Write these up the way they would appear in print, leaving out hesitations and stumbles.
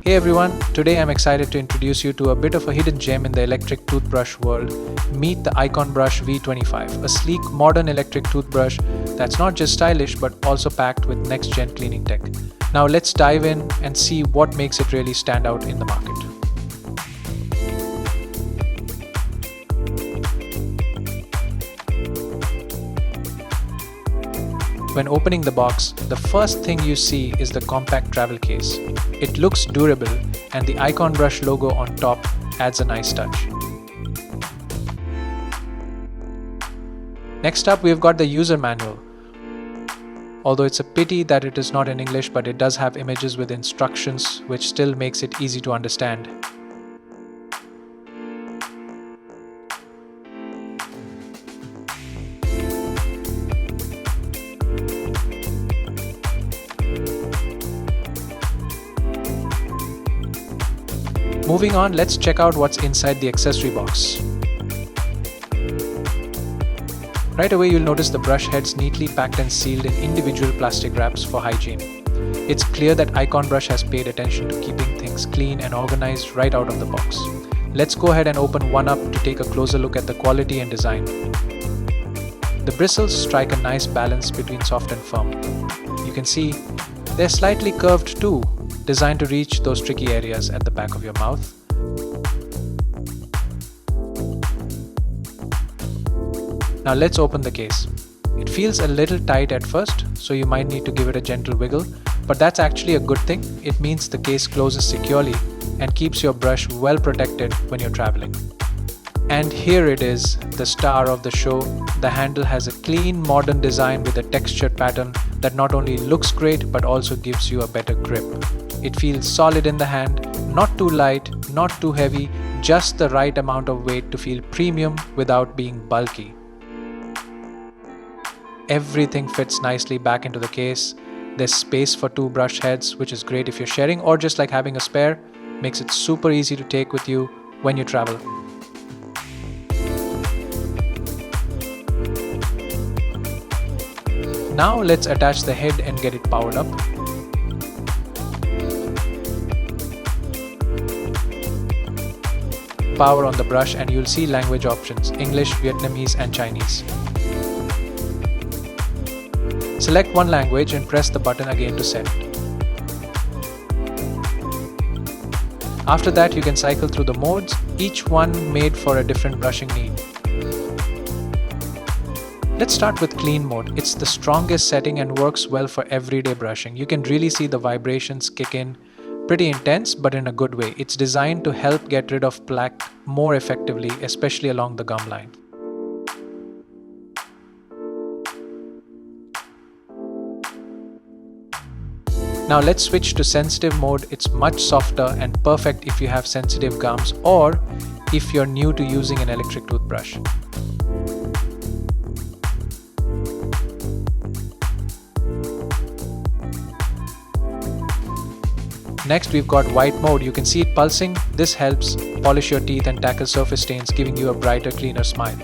Hey everyone, today I'm excited to introduce you to a bit of a hidden gem in the electric toothbrush world. Meet the IconBrush V25, a sleek, modern electric toothbrush that's not just stylish but also packed with next-gen cleaning tech. Now let's dive in and see what makes it really stand out in the market. When opening the box, the first thing you see is the compact travel case. It looks durable, and the IconBrush logo on top adds a nice touch. Next up, we've got the user manual. Although it's a pity that it is not in English, but it does have images with instructions, which still makes it easy to understand. Moving on, let's check out what's inside the accessory box. Right away, you'll notice the brush heads neatly packed and sealed in individual plastic wraps for hygiene. It's clear that IconBrush has paid attention to keeping things clean and organized right out of the box. Let's go ahead and open one up to take a closer look at the quality and design. The bristles strike a nice balance between soft and firm. You can see they're slightly curved too, designed to reach those tricky areas at the back of your mouth. Now let's open the case. It feels a little tight at first, so you might need to give it a gentle wiggle, but that's actually a good thing. It means the case closes securely and keeps your brush well protected when you're traveling. And here it is, the star of the show. The handle has a clean, modern design with a textured pattern that not only looks great but also gives you a better grip. It feels solid in the hand, not too light, not too heavy, just the right amount of weight to feel premium without being bulky. Everything fits nicely back into the case. There's space for two brush heads, which is great if you're sharing or just like having a spare. Makes it super easy to take with you when you travel. Now let's attach the head and get it powered up. Power on the brush and you'll see language options: English, Vietnamese and Chinese. Select one language and press the button again to set. After that, you can cycle through the modes, each one made for a different brushing need. Let's start with clean mode. It's the strongest setting and works well for everyday brushing. You can really see the vibrations kick in. Pretty intense, but in a good way. It's designed to help get rid of plaque more effectively, especially along the gum line. Now let's switch to sensitive mode. It's much softer and perfect if you have sensitive gums or if you're new to using an electric toothbrush. Next, we've got white mode. You can see it pulsing. This helps polish your teeth and tackle surface stains, giving you a brighter, cleaner smile.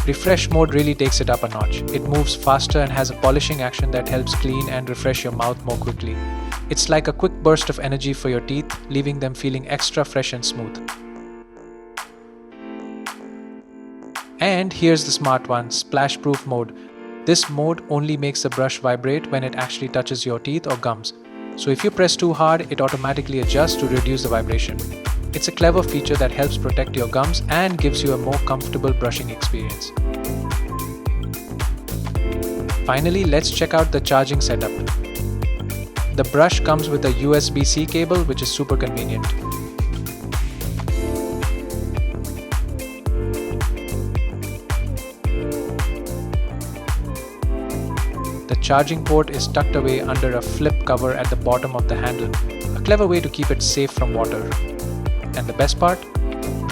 Refresh mode really takes it up a notch. It moves faster and has a polishing action that helps clean and refresh your mouth more quickly. It's like a quick burst of energy for your teeth, leaving them feeling extra fresh and smooth. And here's the smart one, splash proof mode. This mode only makes the brush vibrate when it actually touches your teeth or gums. So if you press too hard, it automatically adjusts to reduce the vibration. It's a clever feature that helps protect your gums and gives you a more comfortable brushing experience. Finally, let's check out the charging setup. The brush comes with a USB-C cable, which is super convenient. The charging port is tucked away under a flip cover at the bottom of the handle, a clever way to keep it safe from water. And the best part?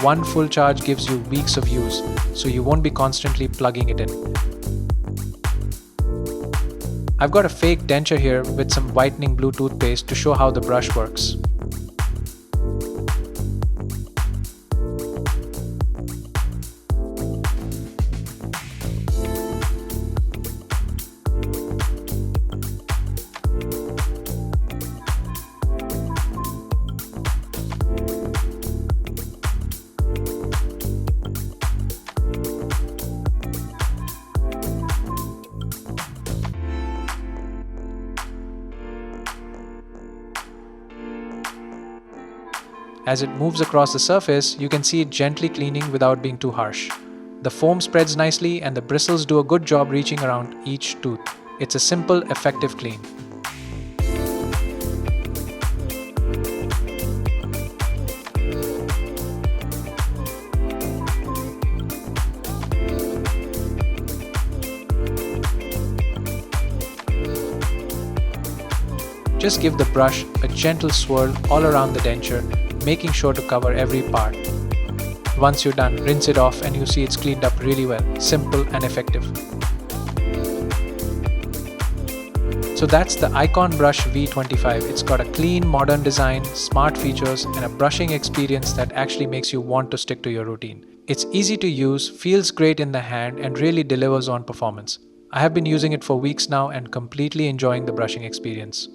One full charge gives you weeks of use, so you won't be constantly plugging it in. I've got a fake denture here with some whitening blue toothpaste to show how the brush works. As it moves across the surface, you can see it gently cleaning without being too harsh. The foam spreads nicely and the bristles do a good job reaching around each tooth. It's a simple, effective clean. Just give the brush a gentle swirl all around the denture, making sure to cover every part. Once you're done, rinse it off and you see it's cleaned up really well. Simple and effective. So that's the IconBrush V25. It's got a clean, modern design, smart features, and a brushing experience that actually makes you want to stick to your routine. It's easy to use, feels great in the hand, and really delivers on performance. I have been using it for weeks now and completely enjoying the brushing experience.